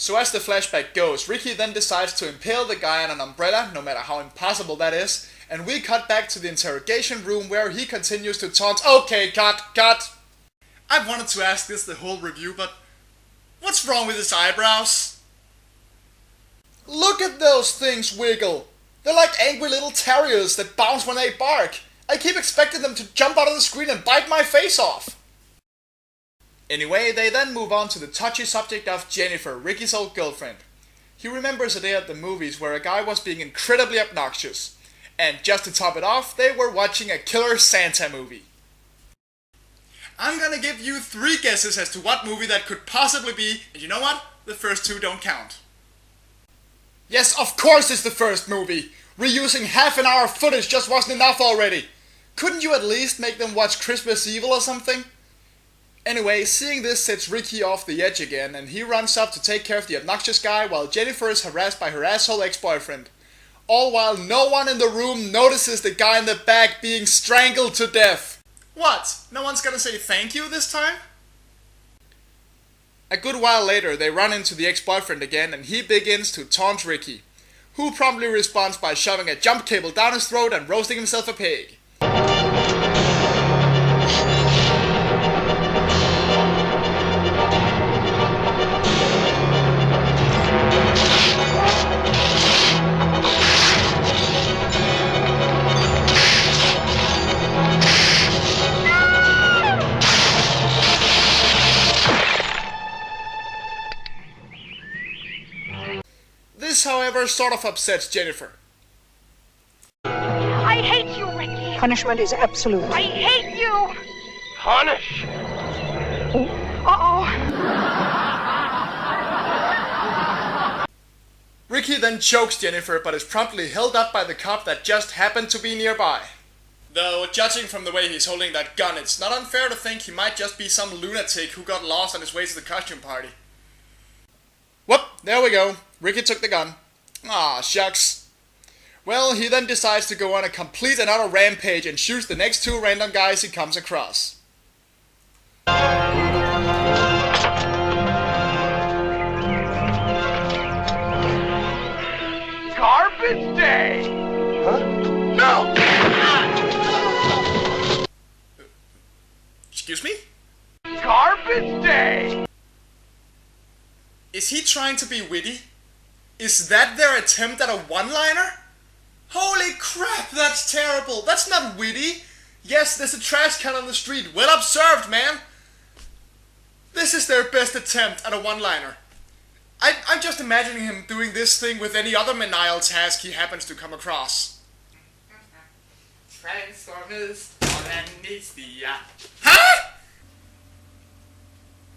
So as the flashback goes, Ricky then decides to impale the guy on an umbrella, no matter how impossible that is, and we cut back to the interrogation room where he continues to taunt. Okay, cut! I've wanted to ask this the whole review, but what's wrong with his eyebrows? Look at those things wiggle! They're like angry little terriers that bounce when they bark. I keep expecting them to jump out of the screen and bite my face off. Anyway, they then move on to the touchy subject of Jennifer, Ricky's old girlfriend. He remembers a day at the movies where a guy was being incredibly obnoxious. And just to top it off, they were watching a killer Santa movie. I'm gonna give you 3 guesses as to what movie that could possibly be, and you know what? The first 2 don't count. Yes, of course it's the first movie! Reusing half an hour of footage just wasn't enough already! Couldn't you at least make them watch Christmas Evil or something? Anyway, seeing this sets Ricky off the edge again, and he runs up to take care of the obnoxious guy while Jennifer is harassed by her asshole ex-boyfriend. All while no one in the room notices the guy in the back being strangled to death. What? No one's gonna say thank you this time? A good while later, they run into the ex-boyfriend again, and he begins to taunt Ricky, who promptly responds by shoving a jump cable down his throat and roasting himself a pig. This, however, sort of upsets Jennifer. I hate you, Ricky. Punishment is absolute. I hate you. Punish! Uh-oh. Ricky then chokes Jennifer, but is promptly held up by the cop that just happened to be nearby. Though, judging from the way he's holding that gun, it's not unfair to think he might just be some lunatic who got lost on his way to the costume party. Whoop, there we go. Ricky took the gun. Aw, shucks. Well, he then decides to go on a complete and utter rampage and shoots the next 2 random guys he comes across. Garbage day! Huh? No! Excuse me? Garbage day! Is he trying to be witty? Is that their attempt at a one-liner? Holy crap, that's terrible. That's not witty. Yes, there's a trash can on the street. Well observed, man. This is their best attempt at a one-liner. I'm just imagining him doing this thing with any other menial task he happens to come across. Transformers on amnesia. Huh?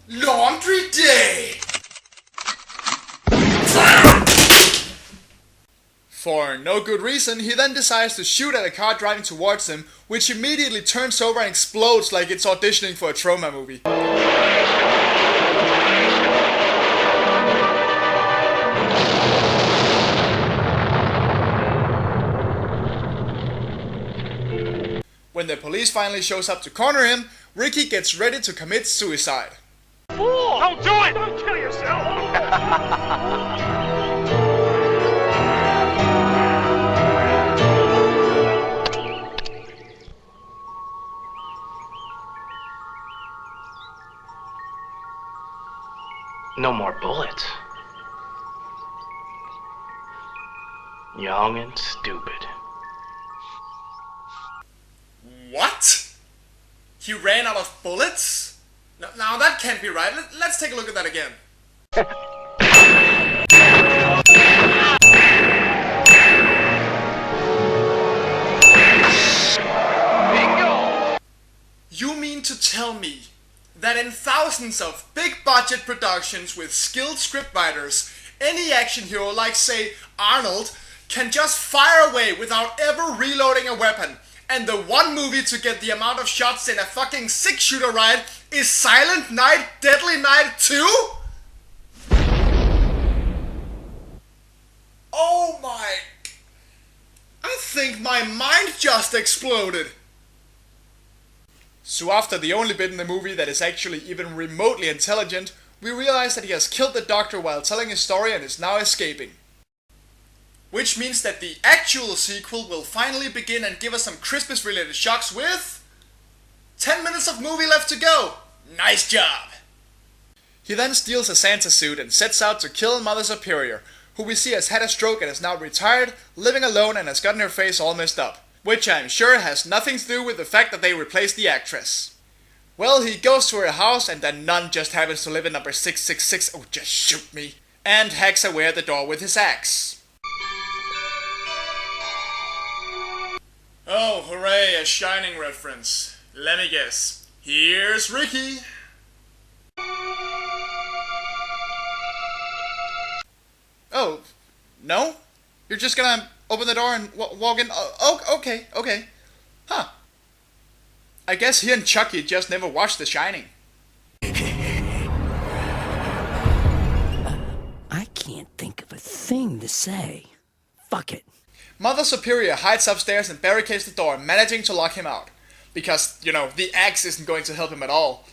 Laundry day! For no good reason, he then decides to shoot at a car driving towards him, which immediately turns over and explodes like it's auditioning for a trauma movie. When the police finally shows up to corner him, Ricky gets ready to commit suicide. Fool! Don't do it! Don't kill yourself! No more bullets. Young and stupid. What? He ran out of bullets? Now that can't be right. Let's take a look at that again. Bingo! You mean to tell me that in thousands of big-budget productions with skilled scriptwriters, any action hero like, say, Arnold, can just fire away without ever reloading a weapon, and the one movie to get the amount of shots in a fucking 6-shooter right is Silent Night, Deadly Night 2? Oh my... I think my mind just exploded. So after the only bit in the movie that is actually even remotely intelligent, we realize that he has killed the doctor while telling his story and is now escaping. Which means that the actual sequel will finally begin and give us some Christmas related shocks with 10 minutes of movie left to go. Nice job! He then steals a Santa suit and sets out to kill Mother Superior, who we see has had a stroke and is now retired, living alone and has gotten her face all messed up. Which I'm sure has nothing to do with the fact that they replaced the actress. Well, he goes to her house and then none just happens to live in number 666, oh just shoot me, and hacks away at the door with his axe. Oh, hooray, a Shining reference. Let me guess. Here's Ricky. Oh, no? You're just gonna open the door and walk in? Oh, okay. Huh. I guess he and Chucky just never watched The Shining. I can't think of a thing to say. Fuck it. Mother Superior hides upstairs and barricades the door, managing to lock him out. Because, the axe isn't going to help him at all.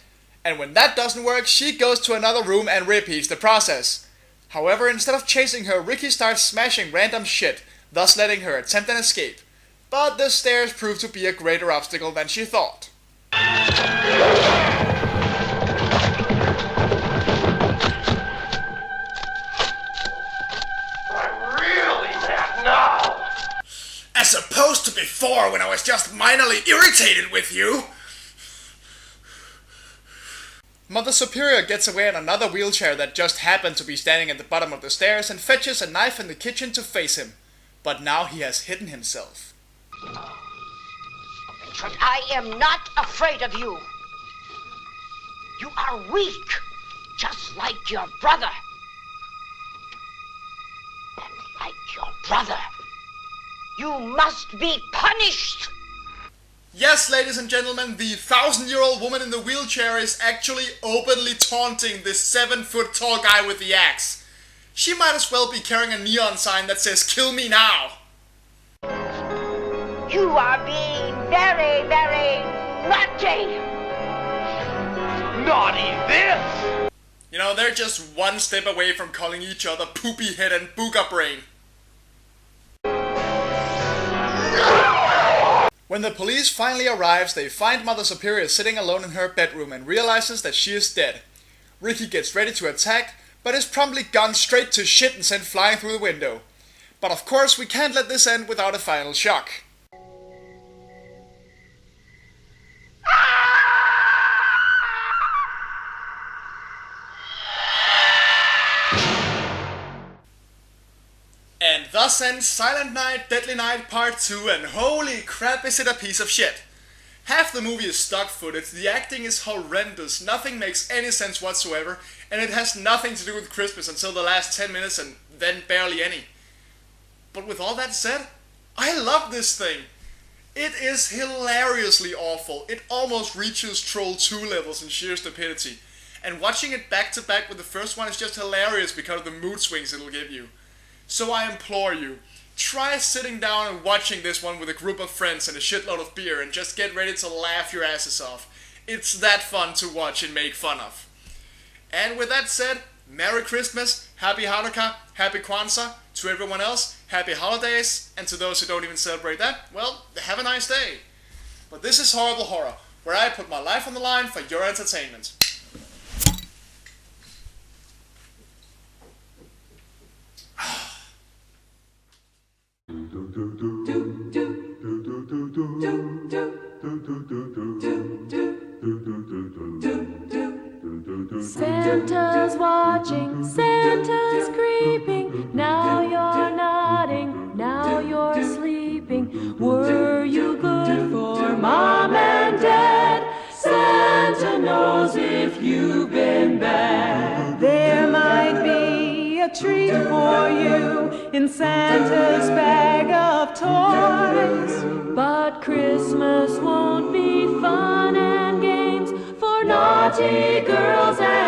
And when that doesn't work, she goes to another room and repeats the process. However, instead of chasing her, Ricky starts smashing random shit, thus letting her attempt an escape. But the stairs prove to be a greater obstacle than she thought. As opposed to before when I was just minorly irritated with you. Mother Superior gets away in another wheelchair that just happened to be standing at the bottom of the stairs and fetches a knife in the kitchen to face him. But now he has hidden himself. But I am not afraid of you. You are weak, just like your brother. And like your brother, you must be punished. Yes, ladies and gentlemen, the 1,000-year-old woman in the wheelchair is actually openly taunting this 7-foot-tall guy with the axe. She might as well be carrying a neon sign that says, "Kill me now." You are being very, very naughty. Naughty this! They're just one step away from calling each other poopy head and booga brain. When the police finally arrives, they find Mother Superior sitting alone in her bedroom and realizes that she is dead. Ricky gets ready to attack, but is promptly gone straight to shit and sent flying through the window. But of course, we can't let this end without a final shock. And thus ends Silent Night, Deadly Night Part 2, and holy crap is it a piece of shit. Half the movie is stock footage, the acting is horrendous, nothing makes any sense whatsoever, and it has nothing to do with Christmas until the last 10 minutes and then barely any. But with all that said, I love this thing. It is hilariously awful. It almost reaches Troll 2 levels in sheer stupidity. And watching it back to back with the first one is just hilarious because of the mood swings it'll give you. So I implore you, try sitting down and watching this one with a group of friends and a shitload of beer and just get ready to laugh your asses off. It's that fun to watch and make fun of. And with that said, Merry Christmas, Happy Hanukkah, Happy Kwanzaa, to everyone else, Happy Holidays, and to those who don't even celebrate that, well, have a nice day. But this is Horrible Horror, where I put my life on the line for your entertainment. Santa's watching, Santa's creeping. Now you're nodding, now you're sleeping. Were you good for Mom and Dad? Santa knows if you've been bad. There might be a treat for you in Santa's bag of toys, but Christmas won't be fun and games for naughty girls and